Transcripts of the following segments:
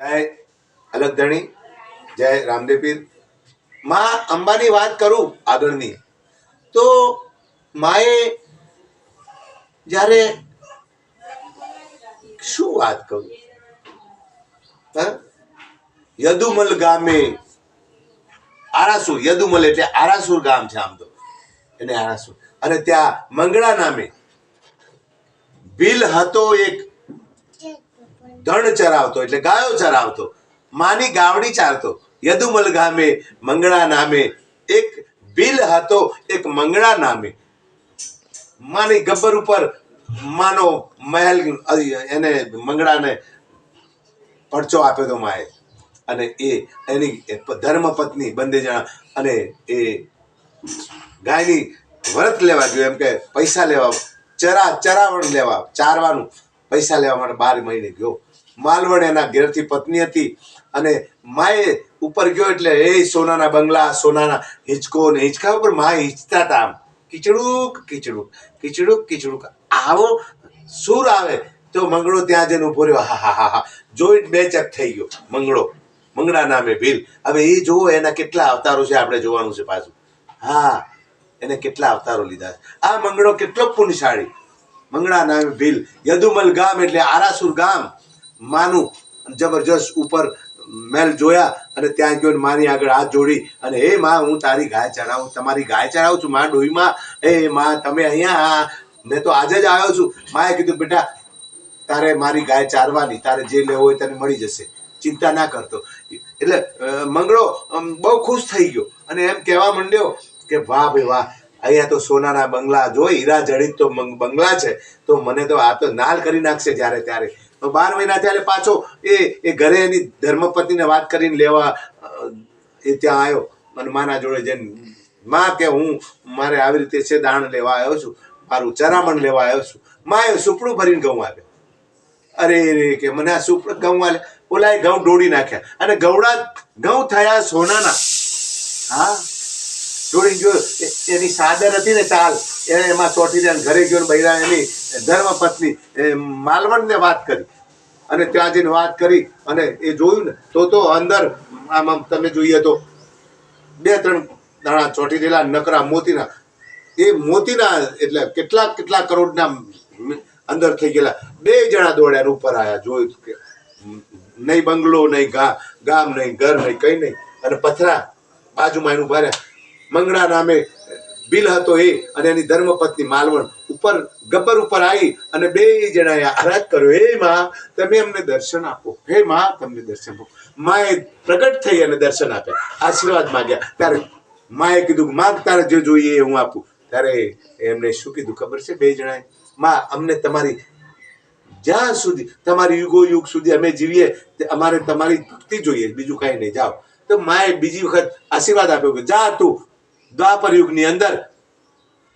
જય અલગધણી, જય રામદેવપીર। માં અંબાની વાત કરું આગળની, તો માએ જ્યારે શું વાત કરું, યદુમલ ગામે આરાસુર, યદુમલ એટલે આરાસુર ગામ છે આમ તો, એને આરાસુર, અને ત્યાં મંગળા નામે ભીલ હતો, એક ધણ ચરાવતો એટલે ગાયો ચરાવતો, માની ગાવડી ચારતો। યદુમલ ગામે મંગળા નામે એક ભીલ હતો, એક મંગળા નામે માની ગબ્બર ઉપર માનો મહેલ, એને મંગળાને પડચો આપ્યો હતો માએ, અને એ એની ધર્મ પત્ની બંને જણા, અને એ ગાયની વ્રત લેવા ગયો, એમ કે પૈસા લેવા, ચરાવણ લેવા, ચારવાનું પૈસા લેવા માટે 12 મહિને ગયો। માલવણ એના ઘેરથી પત્ની હતી, અને માએ ઉપર ગયો એટલે એ સોનાના બંગલા, સોનાના હિંચકો ને હિંચકા ઉપર માએ હિંચતા હતા, આમ કીચડુક કીચડુક કીચડુક કીચડુક, આવો સુર આવે તો મંગળો ત્યાં જઈને ઉભો રહ્યો, હા હા હા હા, જોઈ બેચક થઈ ગયો મંગળો, મંગળા નામે ભીલ। હવે એ જુઓ એના કેટલા અવતારો છે, આપણે જોવાનું છે પાછું, હા એને કેટલા અવતારો લીધા છે આ મંગળો, કેટલો પુણ્યશાળી મંગળા નામે ભીલ। યદુમલ ગામ એટલે આરાસુર ગામ, માનું જબરજસ્ત ઉપર મહેલ જોયા, અને ત્યાં ગયો માની આગળ હાથ જોડી, અને હે માં, હું તારી ગાય ચરાવું, તમારી ગાય ચરાવું છું માં, ડોહીમાં, હે માં તમે અહીંયા, મેં તો આજે જ આવ્યો છું। માએ કીધું બેટા તારે મારી ગાય ચારવાની, તારે જે લેવો હોય તને મળી જશે, ચિંતા ના કરતો। એટલે મંગળો બહુ ખુશ થઈ ગયો, અને એમ કહેવા માંડ્યો કે વાહ ભાઈ વાહ, અહીંયા તો સોનાના બંગલા, જો હીરા જડિત તો બંગલા છે, તો મને તો આ તો નાલ કરી નાખશે જ્યારે ત્યારે। તો 12 મહિના ત્યારે પાછો એ ઘરે એની ધર્મપત્નીને વાત કરીને લેવા એ ત્યાં આવ્યો, અને માના જોડે જઈને માં કે હું મારે આવી રીતે છે, દાણ લેવા આવ્યો છું, મારું ચરામણ લેવા આવ્યો છું। માએ સુપડું ભરીને ઘઉં આપ્યા, અરે રે કે મને આ સુપડું ઘઉં આલે, ઓલા ઘઉં ડોડી નાખ્યા, અને ઘઉં થયા સોનાના, હા જોડી ગયો, એની સાદર હતી ને ચાલ, એમાં ચોટી જાય, ઘરે ગયો, બૈરા એની ધર્મપત્ની માલવણને વાત કરી, અને ત્યાં જઈને વાત કરી, અને એ જોયું ને તો અંદર આમ તમે જોઈએ તો 2-3 દાણા ચોટી રહેલા નકરા મોતીના, એ મોતીના એટલે કેટલા કરોડના અંદર થઈ ગયેલા। 2 જણા દોડ્યા ઉપર આવ્યા, જોયું કે નહીં બંગલો, નહીં ગામ, નહીં ઘર, નહીં કઈ નહીં, અને પથરા બાજુમાં એનું ભર્યા। મંગળા નામે ભીલ હતો એ, અને એની ધર્મપત્ની માલવણ ઉપર ગબ્બર ઉપર આવી, અને 2 જણાએ આરાધ કર્યો, હે માં તમે અમને દર્શન આપો, હે માં તમને દર્શન આપો। માએ પ્રગટ થઈ અને દર્શન આપ્યા, આશીર્વાદ માંગ્યા। ત્યારે માએ કીધું માં તારે જે જોઈએ એ હું આપું। ત્યારે એમને શું કીધું ખબર છે 2 જણાએ, માં અમને તમારી જ્યાં સુધી, તમારી યુગ સુધી અમે જીવીએ, અમારે તમારી ભક્તિ જોઈએ, બીજું કઈ નહીં, જાઓ। તો માએ બીજી વખત આશીર્વાદ આપ્યો કે જા તું દ્વાપર યુગની અંદર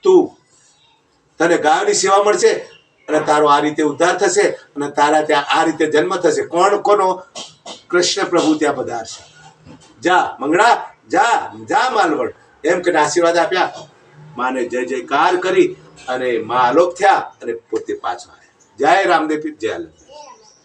તું, તને ગાયોની સેવા મળશે, અને તારો આ રીતે ઉદ્ધાર થશે, અને તારા ત્યાં આ રીતે જન્મ થશે। કોનો? કૃષ્ણ પ્રભુ ત્યાં પધારશે, જા મંગળા, જા માલવણ, એમ કે આશીર્વાદ આપ્યા। માને જય જયકાર કરી, અને માં આલોક થયા, અને પોતે પાછા આવ્યા। જય રામદેવ, જય અલગ।